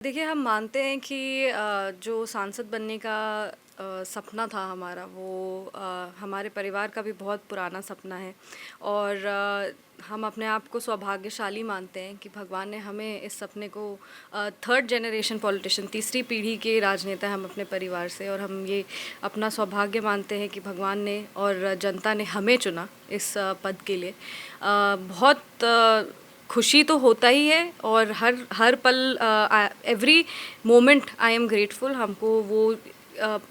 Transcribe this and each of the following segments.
देखिए, हम मानते हैं कि जो सांसद बनने का सपना था हमारा वो हमारे परिवार का भी बहुत पुराना सपना है और हम अपने आप को सौभाग्यशाली मानते हैं कि भगवान ने हमें इस सपने को थर्ड जनरेशन पॉलिटिशियन तीसरी पीढ़ी के राजनेता हम अपने परिवार से और हम ये अपना सौभाग्य मानते हैं कि भगवान ने और जनता ने हमें चुना इस पद के लिए। बहुत खुशी तो होता ही है और हर हर पल every moment I am grateful. हमको वो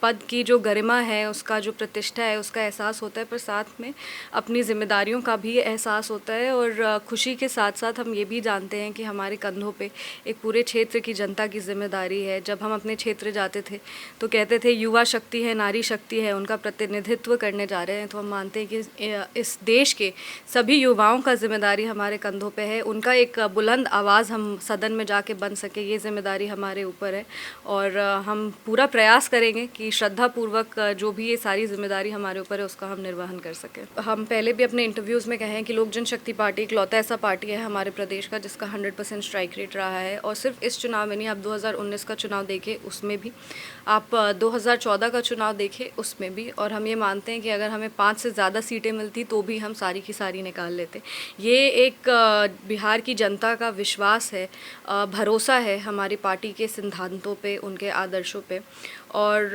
पद की जो गरिमा है, उसका जो प्रतिष्ठा है, उसका एहसास होता है, पर साथ में अपनी जिम्मेदारियों का भी एहसास होता है और खुशी के साथ साथ हम ये भी जानते हैं कि हमारे कंधों पे एक पूरे क्षेत्र की जनता की जिम्मेदारी है। जब हम अपने क्षेत्र जाते थे तो कहते थे युवा शक्ति है, नारी शक्ति है, उनका प्रतिनिधित्व करने जा रहे हैं, तो हम मानते हैं कि इस देश के सभी युवाओं का जिम्मेदारी हमारे कंधों पे है। उनका एक बुलंद आवाज़ हम सदन में जाके बन सके, ये जिम्मेदारी हमारे ऊपर है और हम पूरा प्रयास करेंगे कि श्रद्धापूर्वक जो भी ये सारी जिम्मेदारी हमारे ऊपर है उसका हम निर्वहन कर सकें। हम पहले भी अपने इंटरव्यूज़ में कहे हैं कि लोक जनशक्ति पार्टी इकलौता ऐसा पार्टी है हमारे प्रदेश का जिसका 100% स्ट्राइक रेट रहा है और सिर्फ इस चुनाव में नहीं, आप 2019 का चुनाव देखें उसमें भी, आप 2014 का चुनाव देखें उसमें भी, और हम ये मानते हैं कि अगर हमें 5 से ज़्यादा सीटें मिलती तो भी हम सारी की सारी निकाल लेते। ये एक बिहार की जनता का विश्वास है, भरोसा है हमारी पार्टी के सिद्धांतों पे, उनके आदर्शों पे। और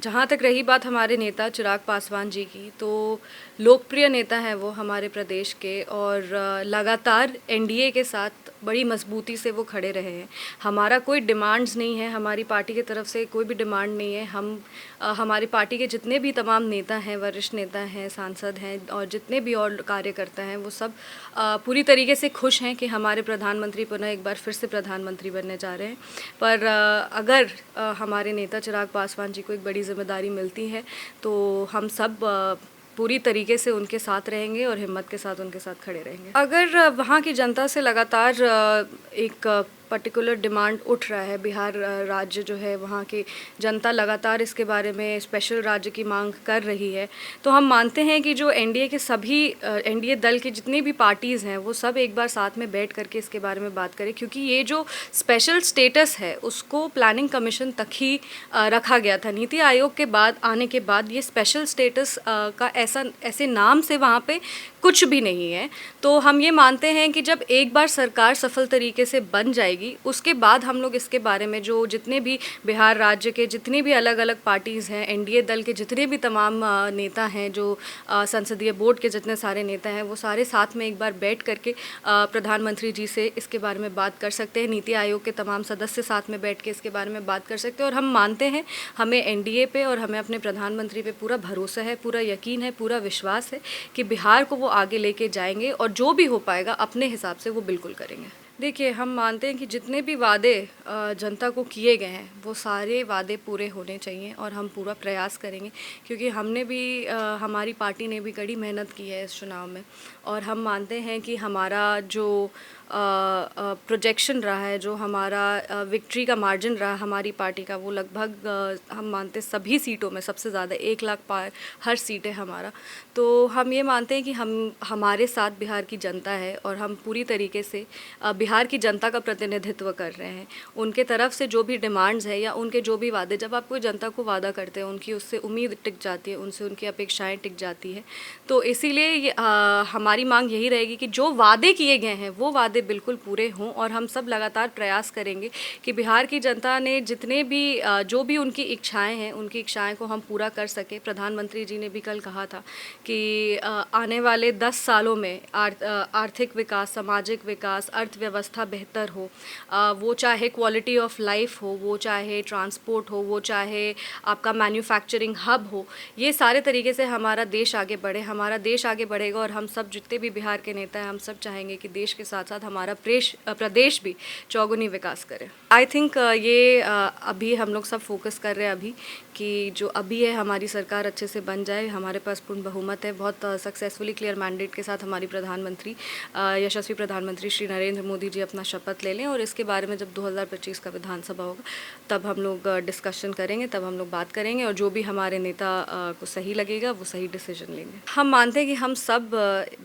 जहाँ तक रही बात हमारे नेता चिराग पासवान जी की, तो लोकप्रिय नेता हैं वो हमारे प्रदेश के और लगातार एनडीए के साथ बड़ी मजबूती से वो खड़े रहे हैं। हमारा कोई डिमांड्स नहीं है, हमारी पार्टी की तरफ से कोई भी डिमांड नहीं है। हम हमारी पार्टी के जितने भी तमाम नेता हैं, वरिष्ठ नेता हैं, सांसद हैं और जितने भी और कार्यकर्ता हैं, वो सब पूरी तरीके से खुश हैं कि हमारे प्रधानमंत्री पुनः एक बार फिर से प्रधानमंत्री बनने जा रहे हैं। पर अगर हमारे नेता चिराग पासवान जी को एक बड़ी जिम्मेदारी मिलती है तो हम सब पूरी तरीके से उनके साथ रहेंगे और हिम्मत के साथ उनके साथ खड़े रहेंगे। अगर वहाँ की जनता से लगातार एक पर्टिकुलर डिमांड उठ रहा है, बिहार राज्य जो है वहाँ की जनता लगातार इसके बारे में स्पेशल राज्य की मांग कर रही है, तो हम मानते हैं कि जो एनडीए के सभी एनडीए दल के जितनी भी पार्टीज़ हैं वो सब एक बार साथ में बैठ करके इसके बारे में बात करें, क्योंकि ये जो स्पेशल स्टेटस है उसको प्लानिंग कमीशन तक ही रखा गया था। नीति आयोग के बाद आने के बाद ये स्पेशल स्टेटस का ऐसे नाम से वहाँ पे कुछ भी नहीं है। तो हम ये मानते हैं कि जब एक बार सरकार सफल तरीके से बन जाएगी उसके बाद हम लोग इसके बारे में जो जितने भी बिहार राज्य के जितनी भी अलग अलग पार्टीज़ हैं, एनडीए दल के जितने भी तमाम नेता हैं, जो संसदीय बोर्ड के जितने सारे नेता हैं, वो सारे साथ में एक बार बैठ करके प्रधानमंत्री जी से इसके बारे में बात कर सकते हैं। नीति आयोग के तमाम सदस्य साथ में बैठ के इसके बारे में बात कर सकते हैं और हम मानते हैं, हमें एनडीए पे और हमें अपने प्रधानमंत्री पे पूरा भरोसा है, पूरा यकीन है, पूरा विश्वास है कि बिहार को वो आगे लेके जाएंगे और जो भी हो पाएगा अपने हिसाब से वो बिल्कुल करेंगे। देखिए, हम मानते हैं कि जितने भी वादे जनता को किए गए हैं वो सारे वादे पूरे होने चाहिए और हम पूरा प्रयास करेंगे, क्योंकि हमने भी हमारी पार्टी ने भी कड़ी मेहनत की है इस चुनाव में और हम मानते हैं कि हमारा जो प्रोजेक्शन रहा है, जो हमारा विक्ट्री का मार्जिन रहा हमारी पार्टी का, वो लगभग हम मानते सभी सीटों में सबसे ज़्यादा 1 लाख पार हर सीट है हमारा। तो हम ये मानते हैं कि हमारे साथ बिहार की जनता है और हम पूरी तरीके से बिहार की जनता का प्रतिनिधित्व कर रहे हैं। उनके तरफ से जो भी डिमांड्स है या उनके जो भी वादे, जब आप कोई जनता को वादा करते हैं उनकी उससे उम्मीद टिक जाती है, उनसे उनकी अपेक्षाएं टिक जाती है। तो इसीलिए हमारी मांग यही रहेगी कि जो वादे किए गए हैं वो वादे बिल्कुल पूरे हों और हम सब लगातार प्रयास करेंगे कि बिहार की जनता ने जितने भी जो भी उनकी इच्छाएँ हैं, उनकी इच्छाएँ को हम पूरा कर सकें। प्रधानमंत्री जी ने भी कल कहा था कि आने वाले 10 सालों में आर्थिक विकास, सामाजिक विकास, अर्थव्यवस्था बेहतर हो, वो चाहे क्वालिटी ऑफ लाइफ हो, वो चाहे ट्रांसपोर्ट हो, वो चाहे आपका मैन्युफैक्चरिंग हब हो, ये सारे तरीके से हमारा देश आगे बढ़े। हमारा देश आगे बढ़ेगा और हम सब जितने भी बिहार के नेता हैं, हम सब चाहेंगे कि देश के साथ साथ हमारा प्रदेश भी चौगुनी विकास करे। आई थिंक ये अभी हम लोग सब फोकस कर रहे हैं अभी कि जो अभी है हमारी सरकार अच्छे से बन जाए। हमारे पास पूर्ण बहुमत है, बहुत सक्सेसफुली क्लियर मैंडेट के साथ हमारी प्रधानमंत्री यशस्वी प्रधानमंत्री श्री नरेंद्र मोदी जी अपना शपथ ले लें और इसके बारे में जब 2025 का विधानसभा होगा तब हम लोग डिस्कशन करेंगे, तब हम लोग बात करेंगे और जो भी हमारे नेता को सही लगेगा वो सही डिसीजन लेंगे। हम मानते हैं कि हम सब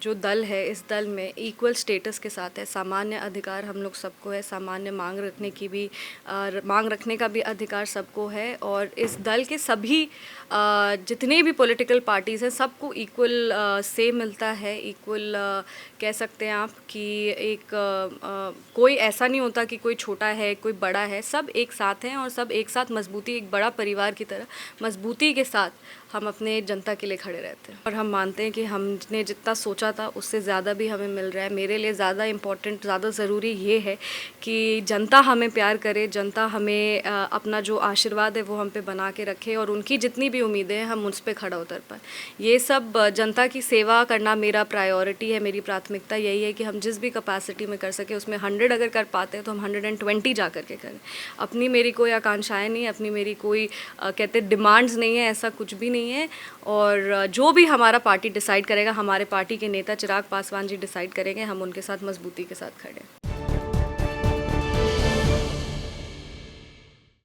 जो दल है इस दल में इक्वल स्टेटस के साथ है, सामान्य अधिकार हम लोग सबको है, सामान्य मांग रखने का भी अधिकार सबको है। और इस दल के सभी जितने भी पॉलिटिकल पार्टीज़ हैं सबको इक्वल से मिलता है, इक्वल कह सकते हैं आप कि एक कोई ऐसा नहीं होता कि कोई छोटा है कोई बड़ा है, सब एक साथ हैं और सब एक साथ मजबूती, एक बड़ा परिवार की तरह मजबूती के साथ हम अपने जनता के लिए खड़े रहते हैं। और हम मानते हैं कि हमने जितना सोचा था उससे ज़्यादा भी हमें मिल रहा है। मेरे लिए ज़्यादा इम्पोर्टेंट, ज़्यादा ज़रूरी ये है कि जनता हमें प्यार करे, जनता हमें अपना जो आशीर्वाद है वो हम पे बना के रखे और उनकी जितनी भी उम्मीदें हैं हम उस पर खड़ा उतर पाए। ये सब जनता की सेवा करना मेरा प्रायोरिटी है, मेरी प्राथमिकता यही है कि हम जिस भी कैपेसिटी में कर सके उसमें 100 अगर कर पाते हैं तो हम 120 जा कर के करें। अपनी मेरी कोई आकांक्षाएं नहीं, अपनी मेरी कोई कहते डिमांड्स नहीं है, ऐसा कुछ भी नहीं है। और जो भी हमारा पार्टी डिसाइड करेगा, हमारे पार्टी के नेता चिराग पासवान जी डिसाइड करेंगे, हम उनके साथ मजबूती के साथ खड़े हैं।